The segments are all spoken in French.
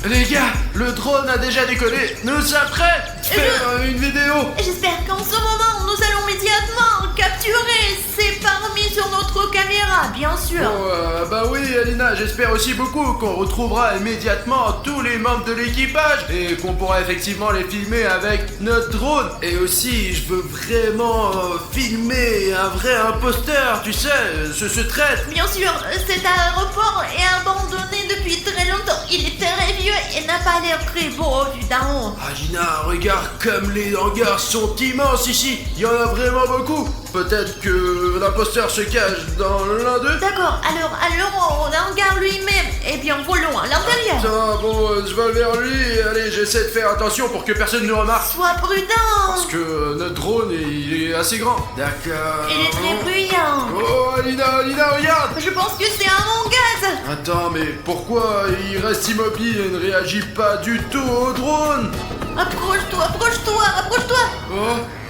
Les gars, le drone a déjà décollé. Nous sommes prêts. Faire une vidéo. J'espère qu'en ce moment, nous allons immédiatement capturer ces parmi sur notre caméra, bien sûr. Bah oui, Alina, j'espère aussi beaucoup qu'on retrouvera immédiatement tous les membres de l'équipage et qu'on pourra effectivement les filmer avec notre drone. Et aussi, je veux vraiment filmer un vrai imposteur, tu sais, ce traître. Bien sûr, cet aéroport est abandonné depuis très longtemps. Il est très vieux et n'a pas l'air très beau vu d'en haut. Alina, regarde comme les hangars sont immenses ici. Il y en a vraiment beaucoup. Peut-être que l'imposteur se cache dans l'un d'eux. D'accord, alors au hangar lui-même. Eh bien, volons à l'intérieur. Attends, bon, je vais vers lui. Allez, j'essaie de faire attention pour que personne ne remarque. Sois prudent. Parce que notre drone, il est assez grand. D'accord. Il est très bruyant. Oh, Alina, regarde. Je pense que c'est un mongaz. Attends, mais pourquoi il reste immobile et ne réagit pas du tout au drone? Approche-toi.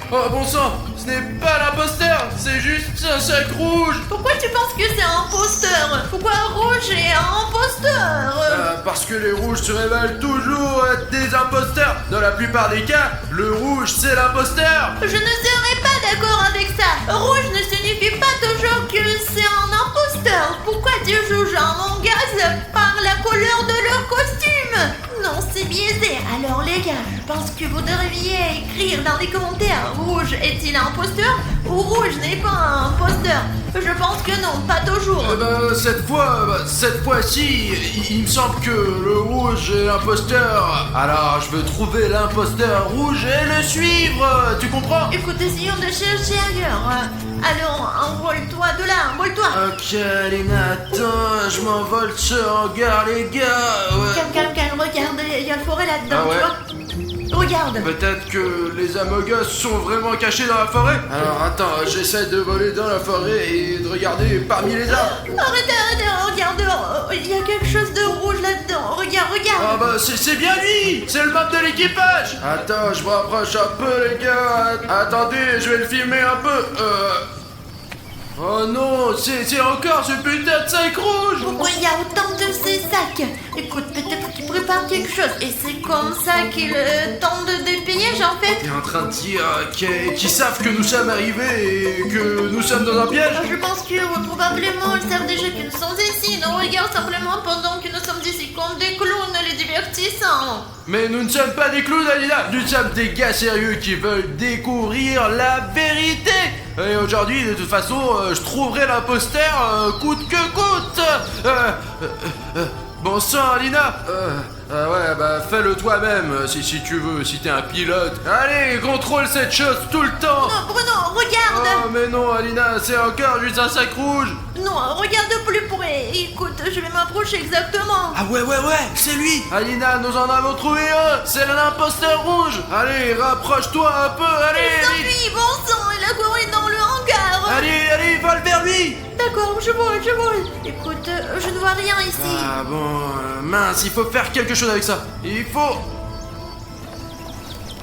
Oh, bon sang, ce n'est pas l'imposteur, c'est juste un sac rouge. Pourquoi tu penses que c'est un imposteur? Pourquoi Rouge est un imposteur? Parce que les rouges se révèlent toujours être des imposteurs. Dans la plupart des cas, le rouge c'est l'imposteur. Je ne serais pas d'accord avec ça. Rouge ne signifie pas toujours que c'est un imposteur. Pourquoi tu juges un mongaz par la couleur de leur costume? Non, c'est biaisé. Alors les gars, je pense que vous devriez écrire dans les commentaires: Rouge est-il un imposteur ou Rouge n'est pas un imposteur? Je pense que non, pas toujours. Cette fois-ci, il me semble que le rouge est l'imposteur. Alors, je veux trouver l'imposteur rouge et le suivre. Tu comprends? Écoute, essayons de chercher ailleurs. Alors, envole-toi de là, envole-toi. Ok, Alina, attends, je m'envole de ce hangar, les gars. Ouais. Calme, regarde, il y a le forêt là-dedans, Ah ouais? tu vois? Regarde. Peut-être que les Among Us sont vraiment cachés dans la forêt. Alors attends, j'essaie de voler dans la forêt et de regarder parmi les arbres. Arrête, regarde, il y a quelque chose de rouge là-dedans. Regarde. Ah bah c'est bien lui. C'est le membre de l'équipage. Attends, je me rapproche un peu les gars. Attendez, je vais le filmer un peu. Oh non, c'est encore ce putain de sac rouge. Pourquoi il y a autant de ces sacs? Écoute, peut-être qu'ils préparent quelque chose et c'est comme ça qu'ils tentent de piège en fait. T'es en train de dire qu'ils savent que nous sommes arrivés et que nous sommes dans un piège? Je pense que probablement ils savent déjà que nous sommes ici. Nous regardent simplement pendant que nous sommes ici comme des clowns les divertissant. Mais nous ne sommes pas des clowns, Alina. Nous sommes des gars sérieux qui veulent découvrir la vérité. Et aujourd'hui, de toute façon, je trouverai l'imposteur coûte que coûte. Bon sang, Alina. Ouais, bah fais-le toi-même si tu veux, si t'es un pilote. Allez, contrôle cette chose tout le temps. Non, Bruno, regarde. Oh, mais non, Alina, c'est encore juste un sac rouge. Non, regarde plus près. Écoute, je vais m'approcher exactement. Ah ouais, c'est lui. Alina, nous en avons trouvé un. C'est l'imposteur rouge. Allez, rapproche-toi un peu, allez. S'enfuit, bon sang, il a couru dans le hangar. Allez, vole vers lui. D'accord, je vole. Écoute, je ne vois rien ici. Ah bon, mince, il faut faire quelque chose avec ça. Il faut...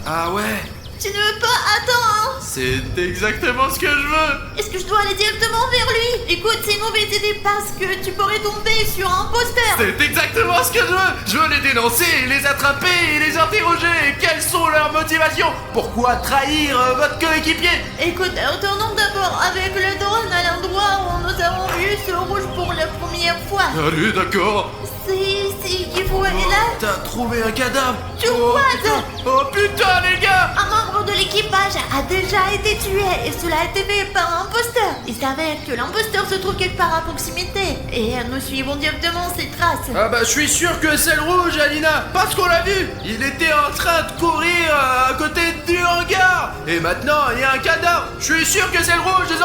Ah ouais. Tu ne veux pas? Attends. C'est exactement ce que je veux. Est-ce que je dois aller directement vers lui? Écoute, c'est une mauvaise idée parce que tu pourrais tomber sur un imposteur. C'est exactement ce que je veux. Je veux les dénoncer, les attraper et les interroger. Quelles sont leurs motivations? Pourquoi trahir votre coéquipier? Écoute, retournons d'abord avec le drone à l'endroit où nous avons vu ce rouge pour la première fois. Allez, d'accord. C'est ici qu'il faut aller là. T'as trouvé un cadavre? Tu vois ça? Oh putain, les gars. Un membre de l'équipage a déjà été tué et cela a été fait par un imposteur. Il s'avère que l'imposteur se trouve quelque part à proximité et nous suivons directement ses traces. Ah bah je suis sûr que c'est le rouge, Alina, parce qu'on l'a vu. Il était en train de courir à côté du hangar. Et maintenant il y a un cadavre. Je suis sûr que c'est le rouge, des 100%.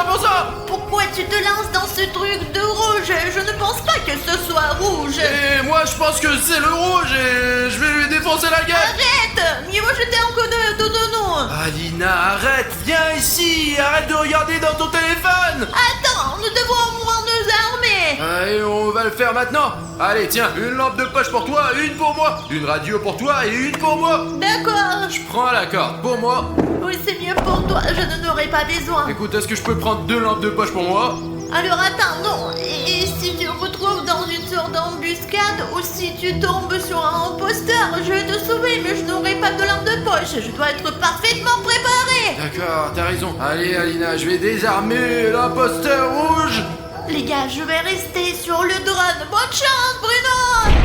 Pourquoi tu te lances dans ce truc de rouge? Je ne pense pas que ce soit rouge. Et moi je pense que c'est le rouge et je vais lui défoncer la gueule. Arrête! Mieux vaut jeter un coup de nous. Alina, arrête, viens ici, arrête de regarder dans ton téléphone. Attends, nous devons au moins nous armer. Allez, on va le faire maintenant. Allez, tiens, une lampe de poche pour toi, une pour moi. Une radio pour toi et une pour moi. D'accord. Je prends la corde pour moi. Oui, c'est mieux pour toi, je n'en aurai pas besoin. Écoute, est-ce que je peux prendre 2 lampes de poche pour moi? Alors attends, non. Et si tu te retrouves dans une sorte d'embuscade ou si tu tombes sur un imposteur, je vais te sauver, mais je n'aurai pas de lampe de poche. Je dois être parfaitement préparé. D'accord, t'as raison. Allez, Alina, je vais désarmer l'imposteur rouge. Les gars, je vais rester sur le drone. Bonne chance, Bruno.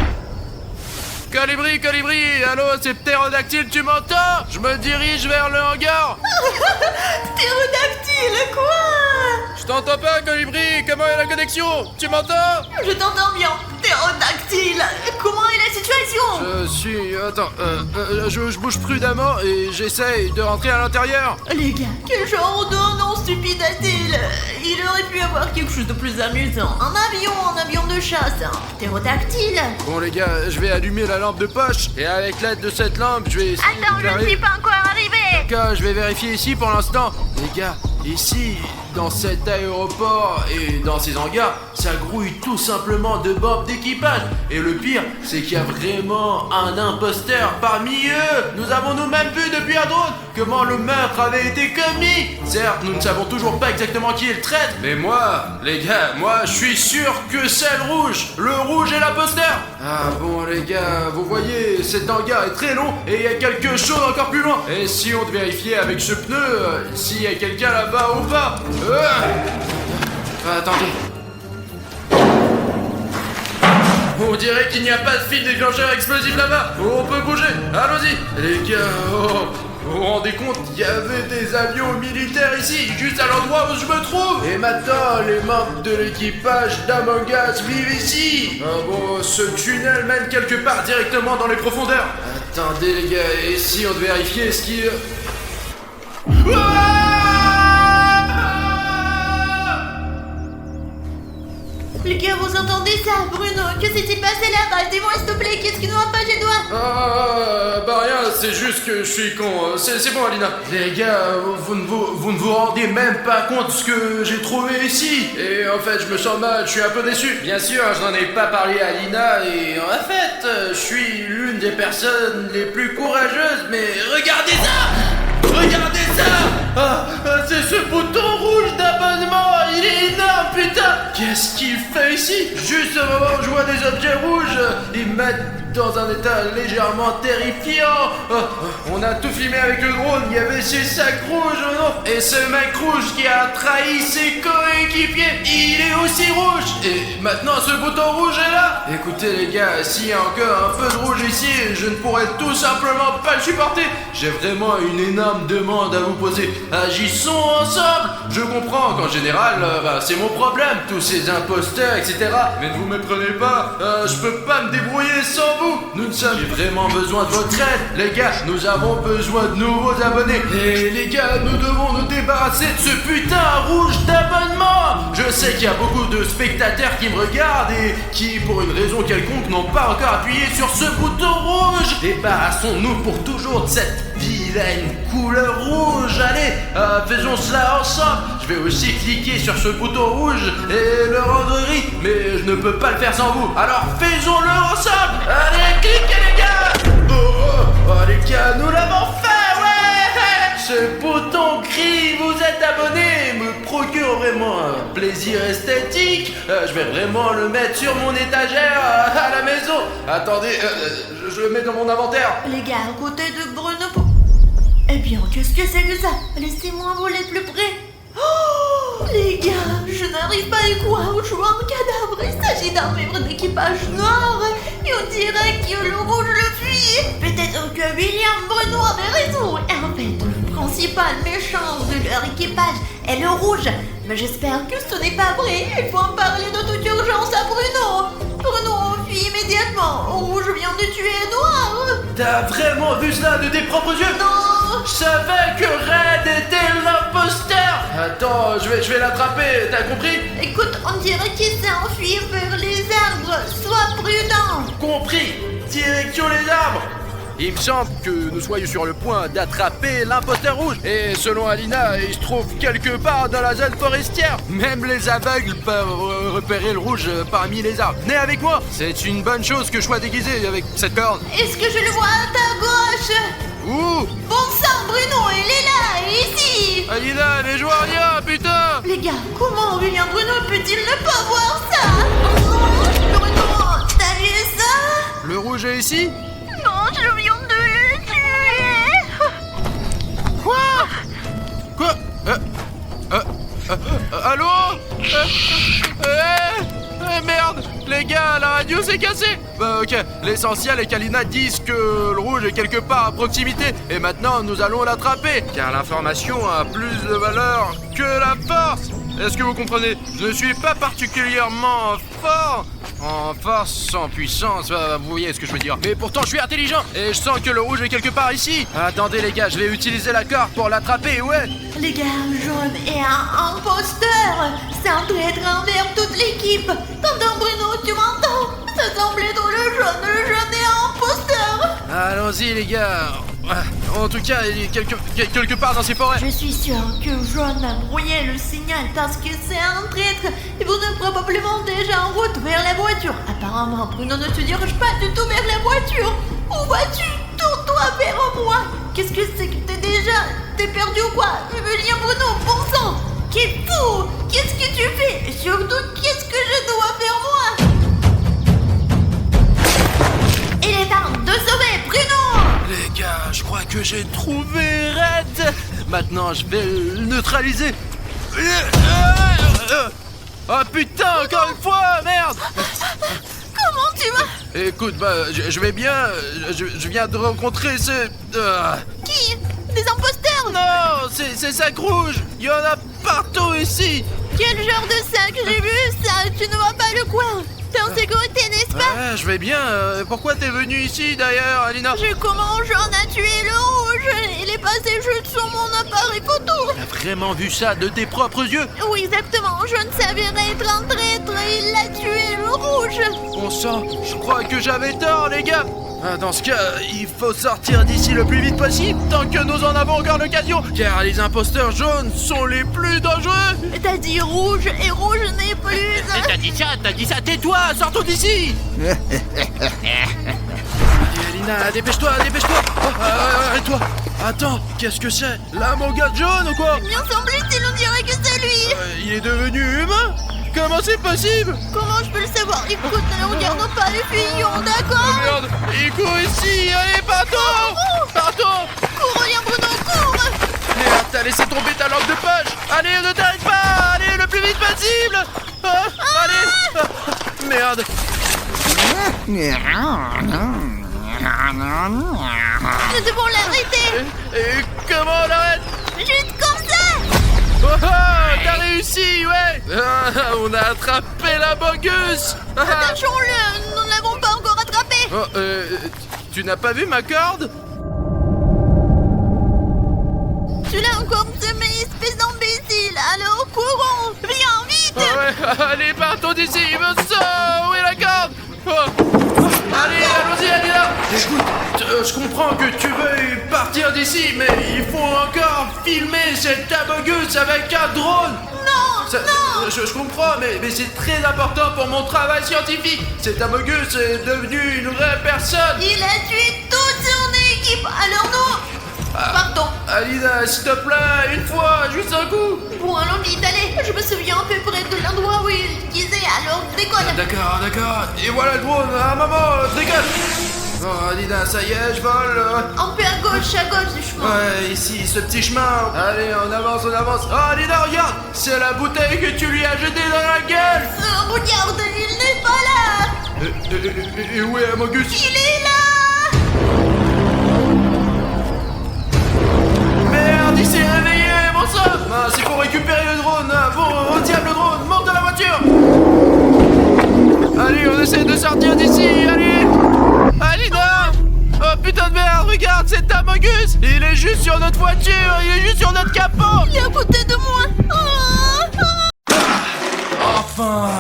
Colibri, allô, c'est Ptérodactyle, tu m'entends? Je me dirige vers le hangar. Ptérodactyle, quoi? Je t'entends pas, Colibri, comment est la connexion? Tu m'entends? Je t'entends bien. Ptérodactyle, comment est la situation? Je suis... Attends, je bouge prudemment et j'essaye de rentrer à l'intérieur. Les gars, quel genre de nom stupide a-t-il? Il aurait pu avoir quelque chose de plus amusant. Un avion de chasse, un ptérodactyle. Bon les gars, je vais allumer la lampe de poche et avec l'aide de cette lampe, je vais essayer Attends, je ne suis pas encore arrivé. D'accord, je vais vérifier ici pour l'instant. Les gars, ici, dans cet aéroport et dans ces hangars, ça grouille tout simplement de bombes d'équipage. Et le pire, c'est qu'il y a vraiment un imposteur parmi eux. Nous avons nous-mêmes vu depuis un drone comment le meurtre avait été commis. Certes, nous ne savons toujours pas exactement qui est le traître. Mais moi, les gars, moi, je suis sûr que c'est le rouge. Le rouge est l'imposteur. Ah bon, les gars, vous voyez, cet hangar est très long et il y a quelque chose encore plus loin. Et si on te vérifiait avec ce pneu, s'il y a quelqu'un là-bas ou pas. Attendez. On dirait qu'il n'y a pas de fil déclencheur explosif là-bas. On peut bouger. Allons-y. Les gars, vous vous rendez compte, il y avait des avions militaires ici, juste à l'endroit où je me trouve. Et maintenant, les membres de l'équipage d'Among Us vivent ici. Ah bon, ce tunnel mène quelque part directement dans les profondeurs. Attendez les gars, et si on devait vérifier ce qui... Les gars, vous entendez ça, Bruno? Que s'est-il passé là-bas? Dis-moi s'il te plaît, qu'est-ce qui ne va pas chez toi? Bah rien, c'est juste que je suis con. C'est bon, Alina. Les gars, vous ne vous rendez même pas compte de ce que j'ai trouvé ici. Et en fait, je me sens mal, je suis un peu déçu. Bien sûr, je n'en ai pas parlé à Alina et en fait, je suis l'une des personnes les plus courageuses. Mais regardez ça! Regardez ça! C'est ce bouton rouge d'abonnement! Il est énorme, putain! Qu'est-ce qu'il fait ici? Juste au moment où je vois des objets rouges, ils me mettent dans un état légèrement terrifiant. On a tout filmé avec le drone, il y avait ces sacs rouges, non? Et ce mec rouge qui a trahi ses coéquipiers, il est aussi rouge! Et maintenant ce bouton rouge est là! Écoutez les gars, s'il y a encore un peu de rouge ici, je ne pourrais tout simplement pas le supporter. J'ai vraiment une énorme demande à vous poser. Agissons ensemble! Je comprends qu'en général, c'est mon problème, tous ces imposteurs, etc. Mais ne vous méprenez pas, je peux pas me débrouiller sans vous. Nous sommes... J'ai vraiment besoin de votre aide. Les gars, nous avons besoin de nouveaux abonnés. Et les gars, nous devons nous débarrasser de ce putain rouge d'abonnement. Je sais qu'il y a beaucoup de spectateurs qui me regardent et qui, pour une raison quelconque, n'ont pas encore appuyé sur ce bouton rouge. Débarrassons-nous pour toujours de cette vilaine couleur rouge. Allez, faisons cela ensemble. Je vais aussi cliquer sur ce bouton rouge et le rendre gris, mais je ne peux pas le faire sans vous. Alors faisons-le ensemble. Allez, cliquez les gars. Oh les gars, nous l'avons fait, ouais. Ce bouton gris, vous êtes abonné, me procure vraiment un plaisir esthétique. Je vais vraiment le mettre sur mon étagère à la maison. Attendez, je le mets dans mon inventaire. Les gars, à côté de Bruno... Eh bien, qu'est-ce que c'est que ça? Laissez-moi voler plus près. Oh, les gars, je n'arrive pas à y croire. Je vois un cadavre. Il s'agit d'un membre d'équipage noir. Et on dirait que le rouge le fuit. Peut-être que William Bruno avait raison. Et en fait, le principal méchant de leur équipage est le rouge. Mais j'espère que ce n'est pas vrai. Il faut en parler de toute urgence à Bruno. Bruno, fuis immédiatement. Rouge vient de tuer Noir. T'as vraiment vu cela de tes propres yeux? Non. Je savais que Red était l'imposteur. Attends, je vais l'attraper, t'as compris? Écoute, on dirait qu'il s'est enfui vers les arbres. Sois prudent. Compris. Direction les arbres. Il me semble que nous soyons sur le point d'attraper l'imposteur rouge. Et selon Alina, il se trouve quelque part dans la zone forestière. Même les aveugles peuvent repérer le rouge parmi les arbres. Venez avec moi. C'est une bonne chose que je sois déguisé avec cette corne. Est-ce que je le vois à ta gauche? Ouh! Bon sang, Bruno, il est là, ici. Alina, mais je vois rien, putain. Les gars, comment Aurélien Bruno peut-il ne pas voir ça? Oh, Bruno, t'as vu ça? Le rouge est ici? Non, je viens de le tuer. Quoi? Quoi? Allô? Merde! Les gars, la radio s'est cassée! Bah ok, l'essentiel est qu'Alina dise que le rouge est quelque part à proximité et maintenant nous allons l'attraper car l'information a plus de valeur que la force! Est-ce que vous comprenez? Je ne suis pas particulièrement fort en force, en puissance, vous voyez ce que je veux dire. Mais pourtant je suis intelligent et je sens que le rouge est quelque part ici. Attendez les gars, je vais utiliser la corde pour l'attraper, ouais. Les gars, Jaune est un imposteur. C'est un traître envers toute l'équipe. T'entends Bruno, tu m'entends? Ça semble être le jaune est un imposteur. Allons-y les gars. En tout cas, il est quelque part dans ces forêts. Je suis sûr que Jaune a brouillé le signal parce que c'est un traître. Et vous êtes probablement déjà en route vers la voiture. Apparemment, Bruno ne te dirige pas du tout vers la voiture. Où vas-tu? Tourne-toi vers moi. Qu'est-ce que c'est que t'es perdu ou quoi? Aurélien Bruno, bon sang. Qu'est fou? Qu'est-ce que tu fais? Et surtout, qu'est-ce que je dois faire moi? Il est temps de sauver Bruno. Les gars, je crois que j'ai trouvé Red. Maintenant, je vais le neutraliser. Oh putain, encore une fois, merde. Comment tu vas? Écoute, bah, je vais bien. Je viens de rencontrer ce... Qui? Des imposteurs? Non, c'est sac rouge. Il y en a partout ici. Quel genre de sac? J'ai vu ça. Tu ne vois pas le coin. T'es en sécurité, n'est-ce pas? Ouais, je vais bien. Pourquoi t'es venu ici d'ailleurs, Alina? Comment Jean a tué le rouge? Il est passé juste sur mon appareil photo. T'as vraiment vu ça de tes propres yeux? Oui, exactement. Je ne savais être un traître et il a tué le rouge. Bon sang, je crois que j'avais tort, les gars. Dans ce cas, il faut sortir d'ici le plus vite possible, tant que nous en avons encore l'occasion, car les imposteurs jaunes sont les plus dangereux. T'as dit rouge et rouge n'est plus... T'as dit ça, tais-toi, sortons d'ici. Allez, Alina, dépêche-toi. Arrête-toi. Attends, qu'est-ce que c'est? Là, mon gars jaune ou quoi? Bien semble-t-il, on dirait que c'est lui. Il est devenu humain? Comment c'est possible? Comment je peux le savoir? Écoute, ne regardons pas les fillons, d'accord? Oh merde, il court ici, allez, partons. Cours, Aurélien Bruno, cours. Merde, t'as laissé tomber ta lampe de poche. Allez, ne t'arrête pas, allez, le plus vite possible. Allez. Merde. Nous devons l'arrêter. Et comment on l'arrête? Juste comme ça. Oh, t'as réussi, ouais. On a attrapé la bogus. Attachons-le, nous ne l'avons pas encore attrapé. Oh, tu n'as pas vu ma corde? Tu l'as encore semé, espèce d'imbécile. Alors courons, viens vite. Ouais, allez, partons d'ici, où est la corde? Allez, allons-y, Alina. Écoute, je comprends que tu veuilles partir d'ici, mais il faut encore filmer cette abogus avec un drone. Non. Je comprends, mais c'est très important pour mon travail scientifique. Cet abogus est devenu une vraie personne. Il a tué toute son équipe, alors non. Pardon. Alina, s'il te plaît, une fois, juste un coup. Bon, allons vite, allez. Je me souviens à peu près de l'endroit où il disait, alors décolle. D'accord. Et voilà le drone, maman, décolle. Bon, Alina, ça y est, je vole. Un peu à gauche du chemin. Ouais, ici, ce petit chemin. Allez, on avance. Oh, Alina, regarde, c'est la bouteille que tu lui as jetée dans la gueule. Regarde, il n'est pas là. Et où est Amogus? Il est là. Merde, il s'est réveillé, bon sang. C'est pour récupérer le drone. Bon, au diable le drone, monte dans la voiture. Allez, on essaie de sortir d'ici, allez. Alina. Oh putain de merde, regarde, c'est Amogus. Il est juste sur notre voiture, il est juste sur notre capot. Il est à côté de moi. Enfin.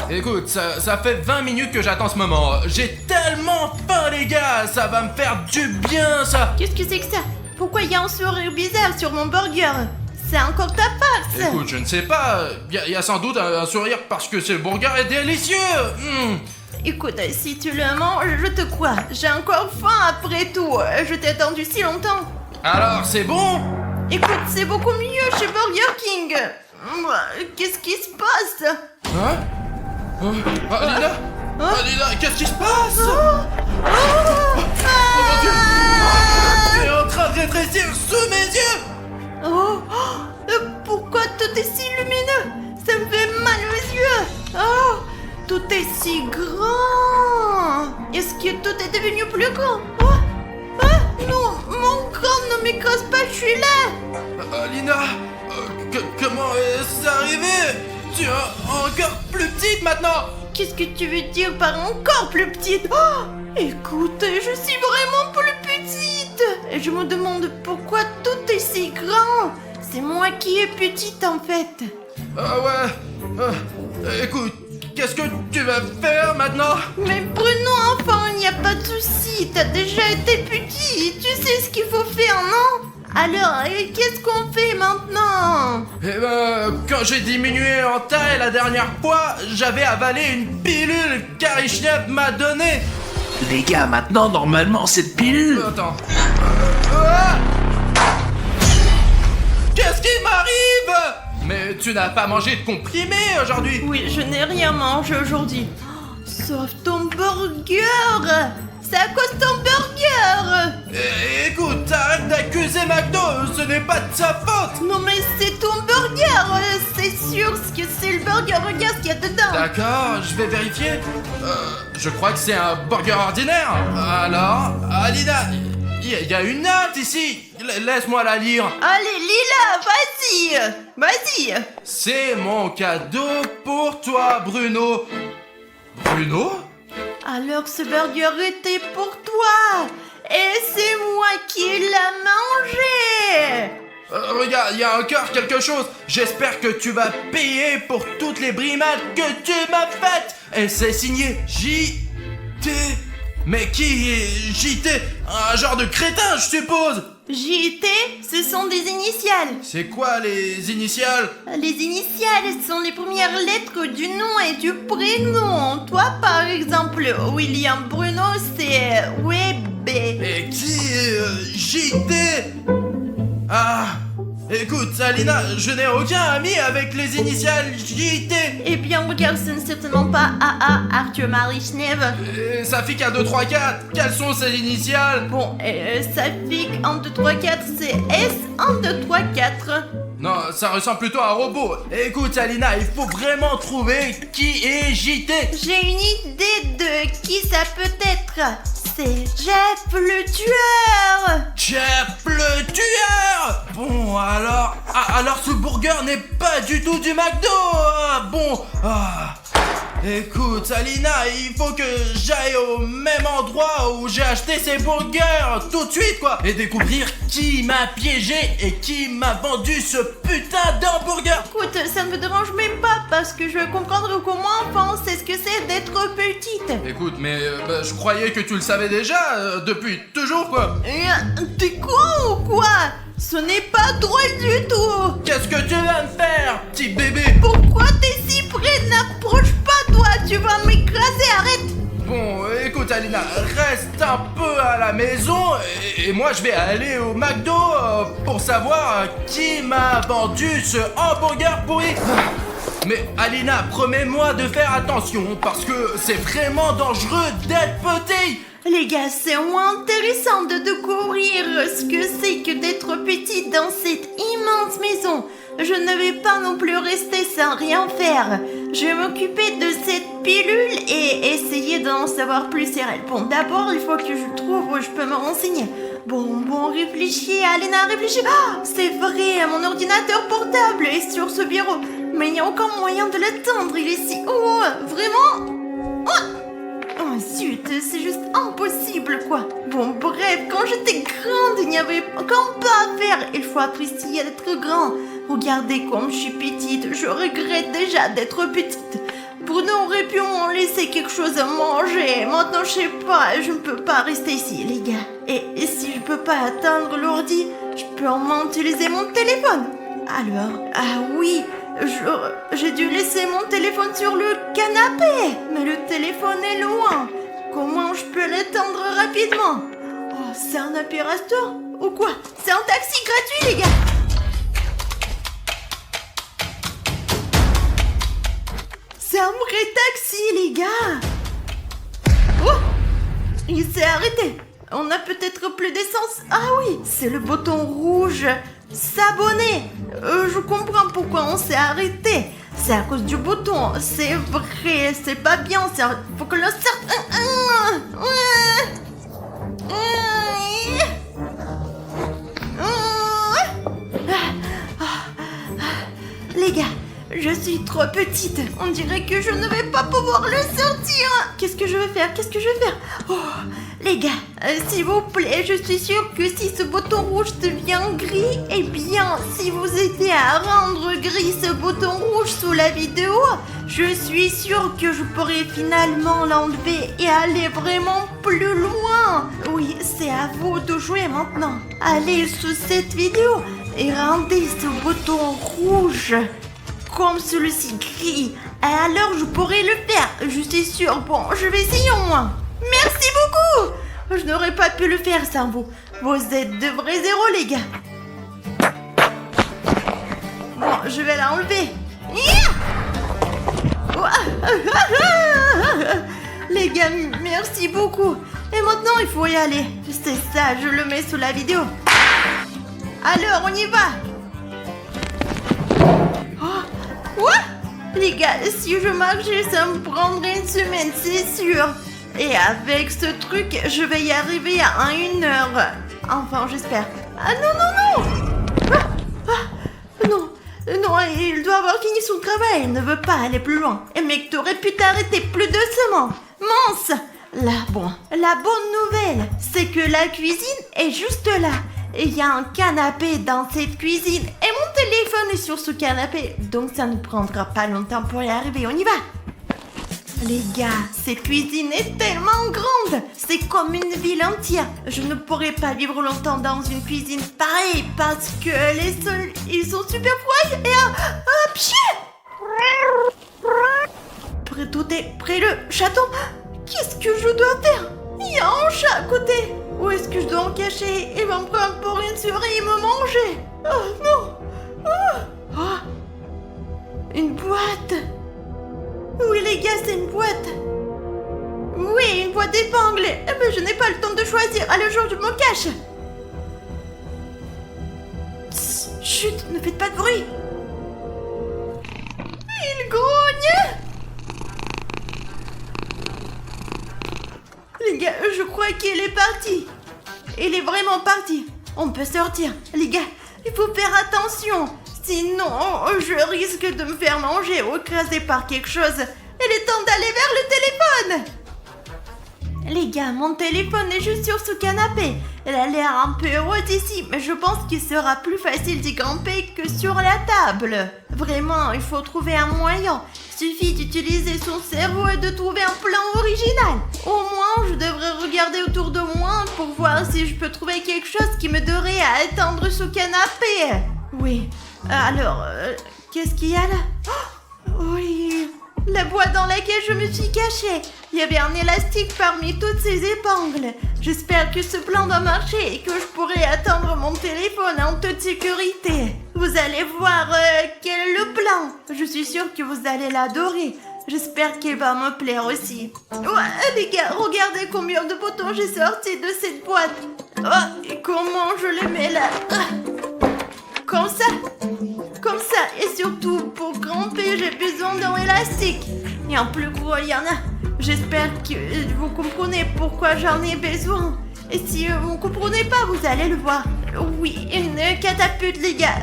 Écoute, ça fait 20 minutes que j'attends ce moment. J'ai tellement faim, les gars. Ça va me faire du bien, ça. Qu'est-ce que c'est que ça? Pourquoi il y a un sourire bizarre sur mon burger? C'est encore ta farce. Écoute, je ne sais pas. Il y a sans doute un sourire parce que ce burger est délicieux. Écoute, si tu le manges, je te crois. J'ai encore faim après tout. Je t'ai attendu si longtemps. Alors, c'est bon? Écoute, c'est beaucoup mieux chez Burger King. Qu'est-ce qui se passe? Hein? Alina? Alina, qu'est-ce qui se passe? Oh mon Dieu! Tu es en train de rétrécir sous mes yeux! Pourquoi tout est si lumineux? Ça me fait mal aux yeux. Oh, tout est si grand. Est-ce que tout est devenu plus grand? Non, mon corps ne m'écrase pas, je suis là. Alina, comment est-ce arrivé? Tu es encore plus petite maintenant! Qu'est-ce que tu veux dire par encore plus petite? Écoute, je suis vraiment plus petite. Et je me demande pourquoi tout est si grand. C'est moi qui est petite en fait. Écoute, qu'est-ce que tu vas faire maintenant? Mais Bruno, enfin, il n'y a pas de souci. T'as déjà été petit. Tu sais ce qu'il faut faire, non? Alors, qu'est-ce qu'on fait maintenant? Quand j'ai diminué en taille la dernière fois, j'avais avalé une pilule qu'Arishnev m'a donnée. Les gars, maintenant, normalement, cette pilule... Attends. Qu'est-ce qui m'arrive? Mais tu n'as pas mangé de comprimés aujourd'hui? Oui, je n'ai rien mangé aujourd'hui. Sauf ton burger. C'est à cause de ton burger. Écoute, arrête d'accuser McDo, ce n'est pas de sa faute. Non mais c'est ton burger. C'est sûr que c'est le burger. Regarde ce qu'il y a dedans. D'accord, je vais vérifier. Je crois que c'est un burger ordinaire. Alors, Alina, il y a une note ici. Laisse-moi la lire. Allez, Lila, vas-y. C'est mon cadeau pour toi, Bruno. Bruno? Alors ce burger était pour toi. Et c'est moi qui l'ai mangé. Regarde, il y a encore quelque chose. J'espère que tu vas payer pour toutes les brimades que tu m'as faites. Et c'est signé J.T. Mais qui est J.T.? Un genre de crétin, je suppose. J.T., ce sont des initiales. C'est quoi les initiales? Les initiales sont les premières lettres du nom et du prénom. Toi, par exemple, William Bruno, c'est WB. Et qui est J.T.? Écoute, Alina, je n'ai aucun ami avec les initiales J.T. Eh bien, regarde, ce n'est certainement pas AA, Arthur Marichnev. Et ça fait qu'un 2, 3, 4. Quelles sont ces initiales? Bon, ça fait qu'un 2, 3, 4, c'est S, 1, 2, 3, 4. Non, ça ressemble plutôt à un robot. Écoute, Alina, il faut vraiment trouver qui est J.T. J'ai une idée de qui ça peut être. C'est Jeff le tueur. Jeff le tueur. Bon, alors ce burger n'est pas du tout du McDo. Écoute, Alina, il faut que j'aille au même endroit où j'ai acheté ces burgers tout de suite, quoi. Et découvrir qui m'a piégé et qui m'a vendu ce putain d'hamburger. Écoute, ça ne me dérange même pas parce que je veux comprendre comment on sait ce que c'est d'être petite. Écoute, mais je croyais que tu le savais déjà depuis toujours, quoi. T'es con ou quoi? Ce n'est pas drôle du tout. Qu'est-ce que tu vas me faire, petit bébé? Pourquoi t'es si près? N'approche pas, toi. Tu vas m'écraser, arrête. Bon, écoute, Alina, reste un peu à la maison et moi je vais aller au McDo pour savoir qui m'a vendu ce hamburger pourri. Mais Alina, promets-moi de faire attention parce que c'est vraiment dangereux d'être petit. Les gars, c'est moins intéressant de découvrir ce que c'est que d'être petite dans cette immense maison. Je ne vais pas non plus rester sans rien faire. Je vais m'occuper de cette pilule et essayer d'en savoir plus sur elle. Bon, d'abord, il faut que je trouve où je peux me renseigner. Bon, réfléchis, Alina, réfléchis. C'est vrai, mon ordinateur portable est sur ce bureau. Mais il n'y a aucun moyen de l'atteindre, il est si haut. Vraiment? Oh zut, c'est juste impossible quoi. Bon bref, quand j'étais grande, il n'y avait qu'un pas à faire. Il faut apprécier d'être grand. Regardez comme je suis petite, je regrette déjà d'être petite. Bruno aurait pu m'en laisser quelque chose à manger. Maintenant je sais pas, je ne peux pas rester ici les gars. Et si je peux pas atteindre l'ordi, je peux au moins utiliser mon téléphone. Alors, oui, j'ai dû laisser mon téléphone sur le canapé. Mais le téléphone est loin. Comment je peux l'atteindre rapidement? Oh, c'est un opérateur ou quoi? C'est un taxi gratuit les gars. un vrai taxi, les gars. Oh, il s'est arrêté. On a peut-être plus d'essence. Ah oui, c'est le bouton rouge. S'abonner. Je comprends pourquoi on s'est arrêté. C'est à cause du bouton. C'est vrai, c'est pas bien. Faut que l'on sorte. Les gars, je suis trop petite. On dirait que je ne vais pas pouvoir le sortir. Qu'est-ce que je vais faire? Oh, les gars, s'il vous plaît, je suis sûre que si ce bouton rouge devient gris, eh bien, si vous aidez à rendre gris ce bouton rouge sous la vidéo, je suis sûre que je pourrai finalement l'enlever et aller vraiment plus loin. Oui, c'est à vous de jouer maintenant. Allez sous cette vidéo et rendez ce bouton rouge comme celui-ci gris. Alors je pourrai le faire, je suis sûre. Bon, je vais essayer au moins. Merci beaucoup. Je n'aurais pas pu le faire sans vous. Vous êtes de vrais héros, les gars. Bon, je vais l'enlever. Les gars, merci beaucoup. Et maintenant, il faut y aller. C'est ça, je le mets sous la vidéo. Alors, on y va. Les gars, si je marchais, ça me prendrait une semaine, c'est sûr. Et avec ce truc, je vais y arriver à 1 heure. Enfin, j'espère. Ah non. Non, il doit avoir fini son travail. Il ne veut pas aller plus loin. Et mec, t'aurais pu t'arrêter plus doucement. Mince. La bonne nouvelle, c'est que la cuisine est juste là. Et il y a un canapé dans cette cuisine. Et mon téléphone est sur ce canapé. Donc ça ne prendra pas longtemps pour y arriver. On y va. Les gars, cette cuisine est tellement grande. C'est comme une ville entière. Je ne pourrais pas vivre longtemps dans une cuisine pareille. Parce que les sols, ils sont super froids. Et un pied. Tout est près le château. Qu'est-ce que je dois faire? Il y a un chat à côté. Où est-ce que je dois en cacher? Il va me prendre pour une souris et me manger. Oh non. Une boîte. Oui les gars, c'est une boîte. Oui, une boîte d'épingles. Mais je n'ai pas le temps de choisir. Allez, je me cache. Chut, ne faites pas de bruit. Il grogne. Les gars, je crois qu'il est parti. Il est vraiment parti. On peut sortir. Les gars, il faut faire attention. Sinon, je risque de me faire manger ou écraser par quelque chose. Il est temps d'aller vers le téléphone. Les gars, mon téléphone est juste sur ce canapé. Elle a l'air un peu haute ici, mais je pense qu'il sera plus facile d'y grimper que sur la table. Vraiment, il faut trouver un moyen. Il suffit d'utiliser son cerveau et de trouver un plan original. Au moins, je devrais regarder autour de moi pour voir si je peux trouver quelque chose qui me donnerait à atteindre ce canapé. Oui, alors, qu'est-ce qu'il y a là? Oui, la boîte dans laquelle je me suis cachée. Il y avait un élastique parmi toutes ces épingles. J'espère que ce plan doit marcher et que je pourrai atteindre mon téléphone en toute sécurité. Vous allez voir quel est le plan. Je suis sûre que vous allez l'adorer. J'espère qu'il va me plaire aussi. Les gars, regardez combien de boutons j'ai sorti de cette boîte. Et comment je les mets là? Comme ça. Et surtout, pour grimper, j'ai besoin d'un élastique. Et en plus gros, il y en a. J'espère que vous comprenez pourquoi j'en ai besoin. Et si vous ne comprenez pas, vous allez le voir. Oui, une catapulte, les gars.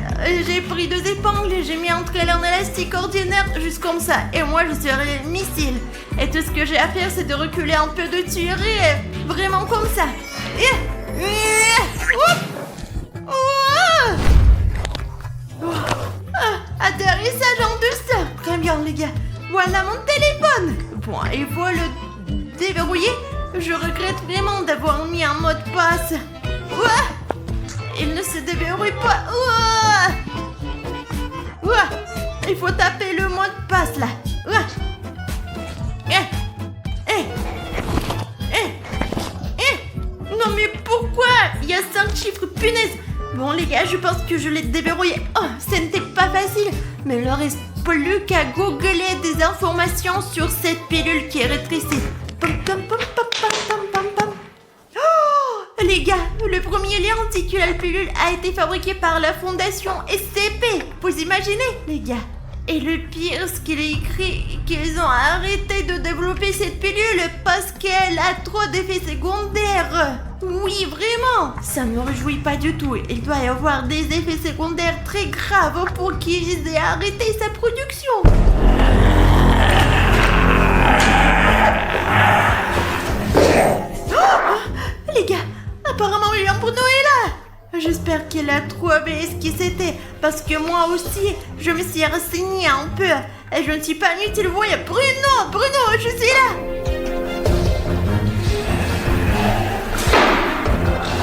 J'ai pris 2 épingles et j'ai mis entre elles un élastique ordinaire, juste comme ça. Et moi, je serai le missile. Et tout ce que j'ai à faire, c'est de reculer un peu dessus et vraiment comme ça. Atterrissage en douceur. Très bien, les gars. Voilà mon téléphone. Bon, il faut le déverrouiller. Je regrette vraiment d'avoir mis un mot de passe. Il ne se déverrouille pas. Il faut taper le mot de passe là. Non mais pourquoi? Il y a 5 chiffres, punaise. Bon les gars, je pense que je l'ai déverrouillé. Ce n'était pas facile. Mais le reste plus qu'à googler des informations sur cette pilule qui rétrécit. Pam, pam, pam, pam, pam, pam, pam, pam. Oh, les gars, le premier lien anti la pilule a été fabriqué par la fondation SCP. Vous imaginez, les gars? Et le pire, ce qu'il est écrit, qu'ils ont arrêté de développer cette pilule parce qu'elle a trop d'effets secondaires. Oui, vraiment, ça ne me réjouit pas du tout. Il doit y avoir des effets secondaires très graves pour qu'ils aient arrêté sa production. Oh, les gars, apparemment William Bruno est là. J'espère qu'il a trouvé ce qui c'était, parce que moi aussi, je me suis renseignée un peu, et je ne suis pas inutile. Voyez, Bruno, je suis là.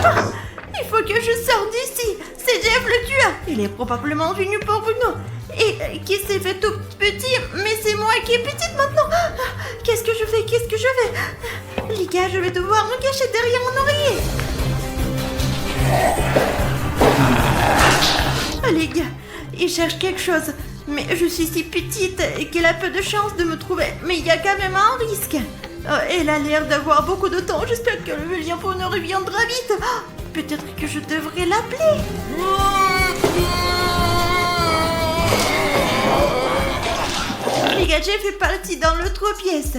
Oh, il faut que je sorte d'ici. C'est Jeff le tueur. Il est probablement venu pour Bruno, et qui s'est fait tout petit, mais c'est moi qui est petite maintenant. Qu'est-ce que je fais? Les gars, je vais devoir me cacher derrière mon oreiller. Ah, les gars, il cherche quelque chose, mais je suis si petite et qu'il a peu de chance de me trouver, mais il y a quand même un risque. Elle a l'air d'avoir beaucoup de temps, j'espère que le lien pour ne reviendra vite. Peut-être que je devrais l'appeler. Les gars, j'ai fait partie dans l'autre pièce.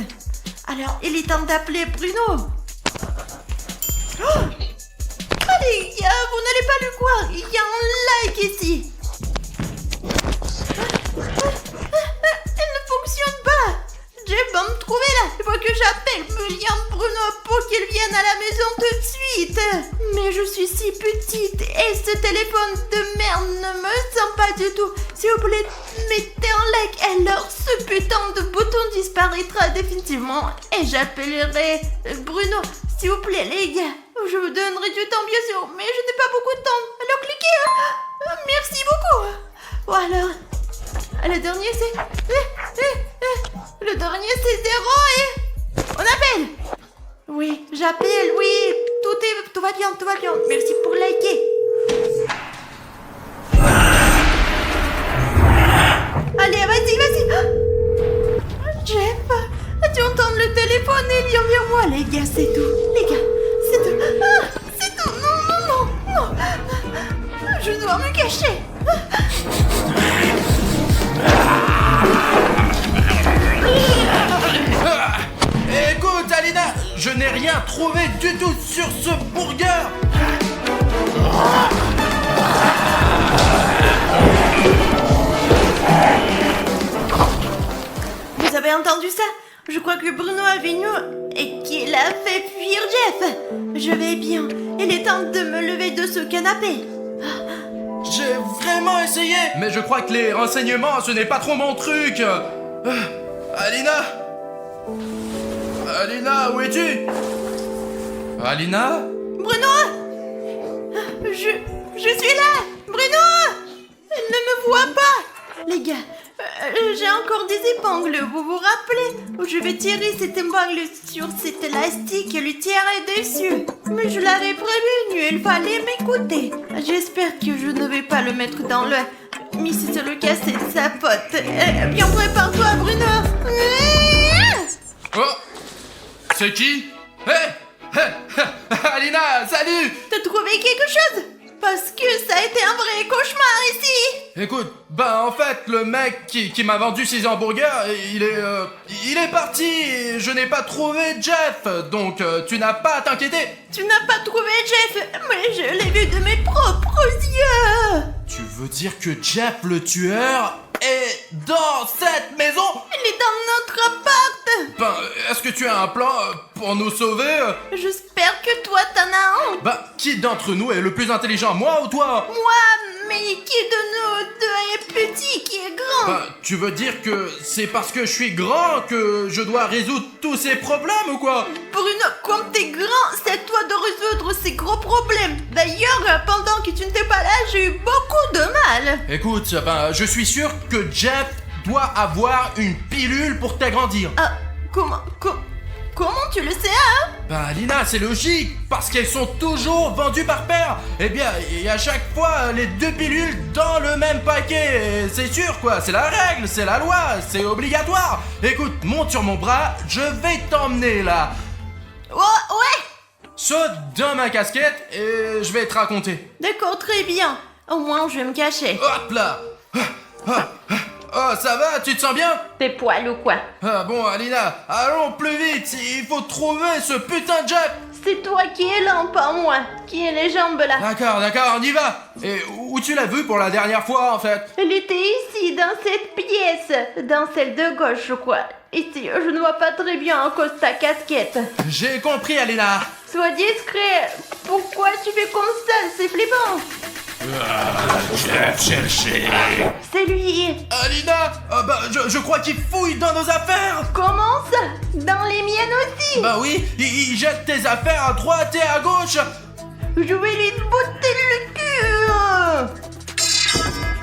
Alors, il est temps d'appeler Bruno. Oh, les gars, vous n'allez pas le voir, il y a un like ici. Elle ne fonctionne pas. Jeff va me trouver là. Il faut que j'appelle William Bruno pour qu'il vienne à la maison tout de suite. Mais je suis si petite et ce téléphone de merde ne me sent pas du tout. S'il vous plaît, mettez un like, alors ce putain de bouton disparaîtra définitivement et j'appellerai Bruno. S'il vous plaît, les gars. Je vous donnerai du temps, bien sûr, mais je n'ai pas beaucoup de temps. Alors cliquez, hein. Merci beaucoup. Ou alors, le dernier c'est... Le dernier c'est 0 et... On appelle. Oui, j'appelle, oui. Tout va bien. Merci pour liker. Allez, vas-y. Jeff, tu entends le téléphone et il vient vers moi, les gars, c'est tout. Les gars, c'est tout. C'est tout. Non. Je dois me cacher. Écoute, Alina, je n'ai rien trouvé du tout sur ce burger. Vous avez entendu ça? Je crois que Bruno est venu et qu'il a fait fuir Jeff. Je vais bien. Il est temps de me lever de ce canapé. J'ai vraiment essayé, mais je crois que les renseignements, ce n'est pas trop mon truc. Alina, où es-tu? Alina? Bruno! Je suis là! Bruno! Elle ne me voit pas! Les gars, j'ai encore des épingles, vous vous rappelez? Je vais tirer cette épingle sur cet élastique et lui tirer dessus. Mais je l'avais prévenu, il fallait m'écouter. J'espère que je ne vais pas le mettre dans le... Mais si c'est le cas, c'est de sa pote. Bien, prépare-toi, Bruno! Oh! C'est qui? Alina, salut! T'as trouvé quelque chose? Parce que ça a été un vrai cauchemar ici! Écoute, en fait, le mec qui m'a vendu ces hamburgers, il est parti et je n'ai pas trouvé Jeff, donc tu n'as pas à t'inquiéter. Tu n'as pas trouvé Jeff, mais je l'ai vu de mes propres yeux! Tu veux dire que Jeff le tueur est dans cette maison? Il est dans notre appart! Est-ce que tu as un plan pour nous sauver? J'espère que toi t'en as un! Qui d'entre nous est le plus intelligent, moi ou toi? Moi, mais qui de nous deux est petit, qui est grand? Tu veux dire que c'est parce que je suis grand que je dois résoudre tous ces problèmes ou quoi? Bruno, comme t'es grand, c'est à toi de résoudre ces gros problèmes. D'ailleurs, pendant que tu n'étais pas là, j'ai eu beaucoup de mal. Écoute, je suis sûr que Jeff doit avoir une pilule pour t'agrandir. Comment Comment tu le sais, hein? Bah Alina, c'est logique, parce qu'elles sont toujours vendues par paire. Eh bien, il y a chaque fois les 2 pilules dans le même paquet. Et c'est sûr quoi, c'est la règle, c'est la loi, c'est obligatoire. Écoute, monte sur mon bras, je vais t'emmener là. Oh, ouais! Saute dans ma casquette et je vais te raconter. D'accord, très bien. Au moins, je vais me cacher. Hop là. Oh, ça va, tu te sens bien? T'es poil ou quoi? Ah bon, Alina, allons plus vite, il faut trouver ce putain de Jeff. C'est toi qui es lent, pas moi. Qui ai les jambes là? D'accord, on y va. Et où tu l'as vu pour la dernière fois en fait? Elle était ici, dans cette pièce. Dans celle de gauche, je crois. Ici, je ne vois pas très bien à cause de ta casquette. J'ai compris, Alina. Sois discret. Pourquoi tu fais comme ça? C'est flippant. Jeff cherché. C'est lui. Alina, bah je crois qu'il fouille dans nos affaires. Comment ça? Dans les miennes aussi. Bah oui, il jette tes affaires à droite et à gauche. Je vais lui botter le cul.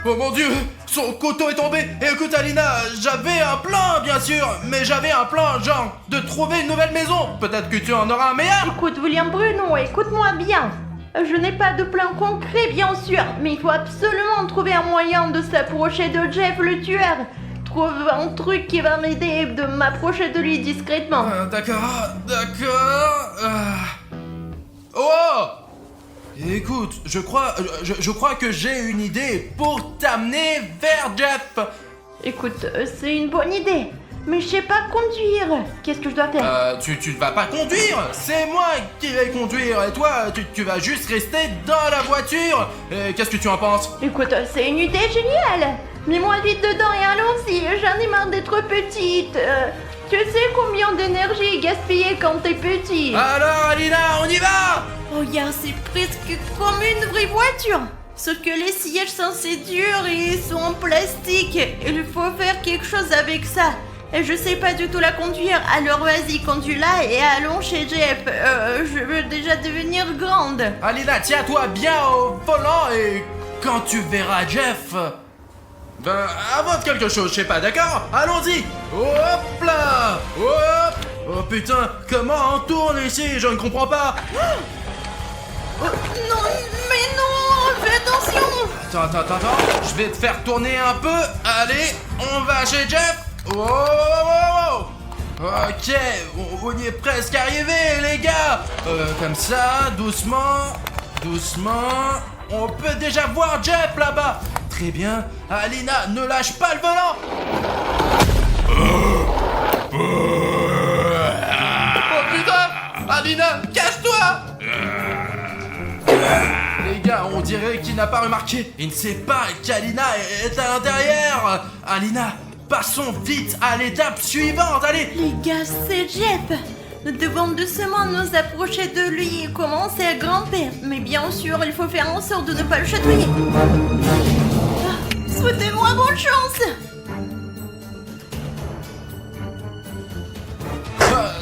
Oh mon dieu, son couteau est tombé. Et écoute Alina, j'avais un plan bien sûr, mais j'avais un plan genre de trouver une nouvelle maison. Peut-être que tu en auras un meilleur. Écoute, William Bruno, écoute-moi bien. Je n'ai pas de plan concret, bien sûr, mais il faut absolument trouver un moyen de s'approcher de Jeff le tueur. Trouve un truc qui va m'aider de m'approcher de lui discrètement. D'accord. Oh! Écoute, je crois que j'ai une idée pour t'amener vers Jeff. Écoute, c'est une bonne idée, mais je sais pas conduire. Qu'est-ce que je dois faire? Tu ne vas pas conduire, c'est moi qui vais conduire et toi, tu vas juste rester dans la voiture. Qu'est-ce que tu en penses? Écoute, c'est une idée géniale. Mets-moi vite dedans et allons-y, j'en ai marre d'être petite. Tu sais combien d'énergie est gaspillée quand t'es petit? Alors Alina, on y va! Regarde, c'est presque comme une vraie voiture. Sauf que les sièges sont assez durs et ils sont en plastique. Il faut faire quelque chose avec ça. Et je sais pas du tout la conduire. Alors vas-y, conduis-la et allons chez Jeff. Je veux déjà devenir grande. Alina, tiens-toi bien au volant et quand tu verras Jeff... Ben, invente quelque chose, je sais pas, d'accord? Allons-y! Hop là! Hop! Oh putain, comment on tourne ici? Je ne comprends pas! Non, mais non, fais attention! Attends, je vais te faire tourner un peu. Allez, on va chez Jeff. Oh. Ok, on y est presque arrivé, les gars. Comme ça, doucement. On peut déjà voir Jeff là-bas. Très bien. Alina, ne lâche pas le volant. Oh putain, Alina, casse-toi. Les gars, on dirait qu'il n'a pas remarqué. Il ne sait pas qu'Alina est à l'intérieur. Alina, passons vite à l'étape suivante, allez. Les gars, c'est Jeff. Nous devons doucement nous approcher de lui et commencer à grimper. Mais bien sûr, il faut faire en sorte de ne pas le chatouiller. Souhaitez-moi bonne chance.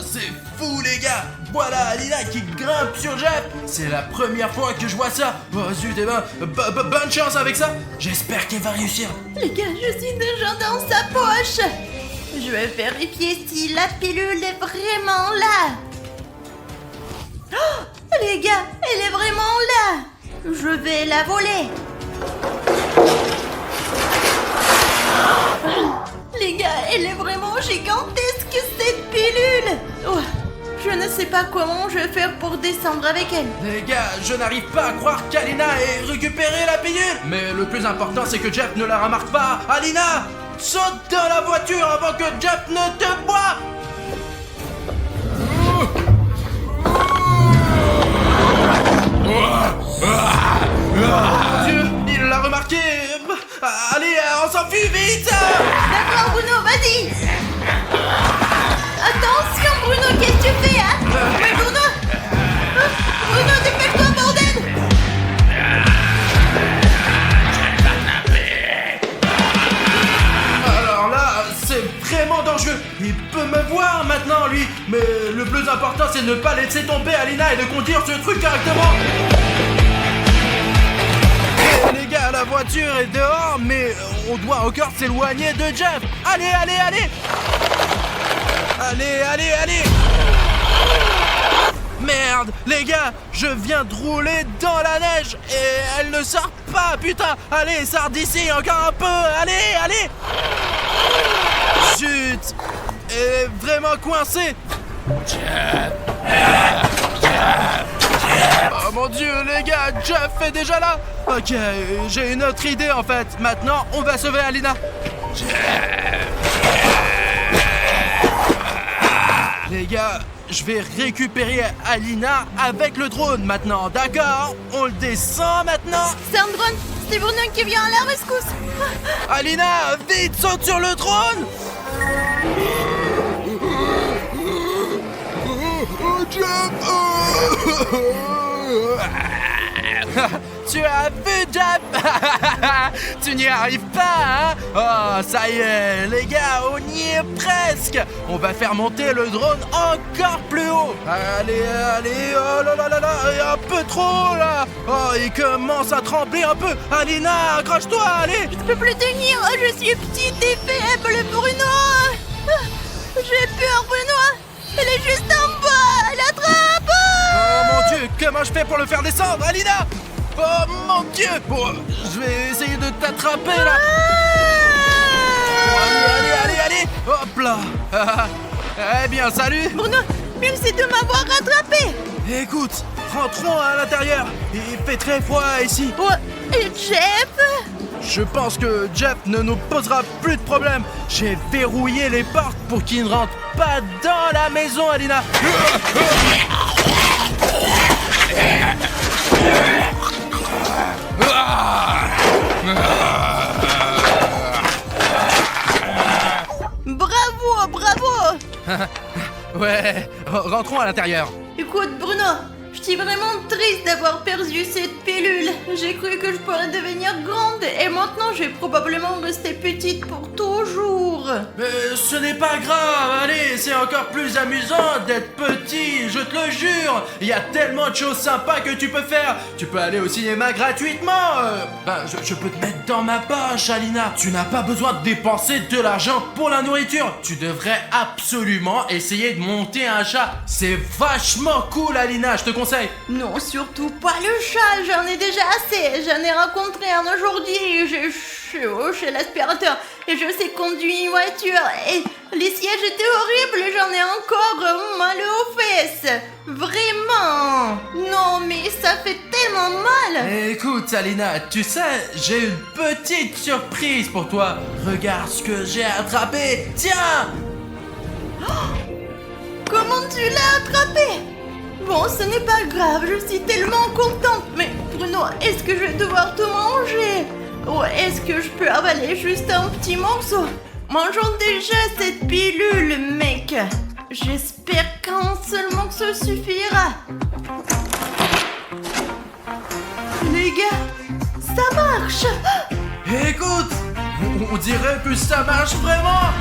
C'est fou les gars. Voilà Alina qui grimpe sur Jeff. C'est la première fois que je vois ça. Oh zut, eh ben, bonne chance avec ça. J'espère qu'elle va réussir. Les gars, je suis déjà dans sa poche. Je vais vérifier si la pilule est vraiment là. Oh, les gars, elle est vraiment là. Je vais la voler. Les gars, elle est vraiment gigantesque cette pilule. Oh, je ne sais pas comment je vais faire pour descendre avec elle. Les gars, je n'arrive pas à croire qu'Alina ait récupéré la pilule. Mais le plus important, c'est que Jeff ne la remarque pas. Alina, saute dans la voiture avant que Jeff ne te voie. Mon Dieu, il l'a remarqué. Allez, on s'enfuit vite. D'accord, Bruno, vas-y. Attention, Bruno, qu'est-ce que tu fais, hein? Mais Bruno, Bruno, dépêche-toi, bordel. Alors là, c'est vraiment dangereux. Il peut me voir maintenant, lui. Mais le plus important, c'est de ne pas laisser tomber Alina et de conduire ce truc correctement. Et les gars, la voiture est dehors, mais on doit encore s'éloigner de Jeff. Allez. Allez. merde, les gars, je viens de rouler dans la neige et elle ne sort pas, putain. Allez, sors d'ici, encore un peu, allez. Zut, elle est vraiment coincée. Oh mon dieu, les gars, Jeff est déjà là. Ok, j'ai une autre idée en fait. Maintenant, on va sauver Alina. Les gars, je vais récupérer Alina avec le drone maintenant, d'accord? On le descend maintenant. C'est un drone. C'est Bruno qui vient à la rescousse. Alina, vite, saute sur le drone. Tu as vu, Jeff? Tu n'y arrives pas, hein? Oh, ça y est, les gars, on y est presque. On va faire monter le drone encore plus haut. Allez, oh là là là là, un peu trop là. Oh, il commence à trembler un peu. Alina, accroche-toi, allez. Je peux plus tenir. Je suis petite et faible, Bruno. J'ai peur, Bruno. Elle est juste en bas. Elle attrape. Oh mon dieu, comment je fais pour le faire descendre, Alina? Oh mon dieu! Bon, je vais essayer de t'attraper là! Allez! Hop là! Eh bien, salut! Bruno, merci de m'avoir rattrapé. Écoute, rentrons à l'intérieur. Il fait très froid ici. Oh, et Jeff? Je pense que Jeff ne nous posera plus de problème. J'ai verrouillé les portes pour qu'il ne rentre pas dans la maison, Alina. Bravo! Ouais, rentrons à l'intérieur. Écoute, Bruno, je suis vraiment triste d'avoir perdu cette pilule. J'ai cru que je pourrais devenir grande et maintenant je vais probablement rester petite pour toujours. Mais ce n'est pas grave, allez, c'est encore plus amusant d'être petit, je te le jure. Il y a tellement de choses sympas que tu peux faire. Tu peux aller au cinéma gratuitement. Je peux te mettre dans ma poche, Alina. Tu n'as pas besoin de dépenser de l'argent pour la nourriture. Tu devrais absolument essayer de monter un chat. C'est vachement cool, Alina, je te conseille. Non, surtout pas le chat, j'en ai déjà assez. J'en ai rencontré un aujourd'hui, j'ai chaud chez l'aspirateur et je sais conduire une voiture et les sièges étaient horribles, j'en ai encore mal aux fesses. Vraiment. Non, mais ça fait tellement mal. Écoute, Alina, tu sais, j'ai une petite surprise pour toi. Regarde ce que j'ai attrapé. Tiens! Comment tu l'as attrapé? Bon, ce n'est pas grave, je suis tellement contente. Mais Bruno, est-ce que je vais devoir tout manger? Ou est-ce que je peux avaler juste un petit morceau? Mangeons déjà cette pilule, mec. J'espère qu'un seul morceau suffira. Les gars, ça marche. Écoute, on dirait que ça marche vraiment.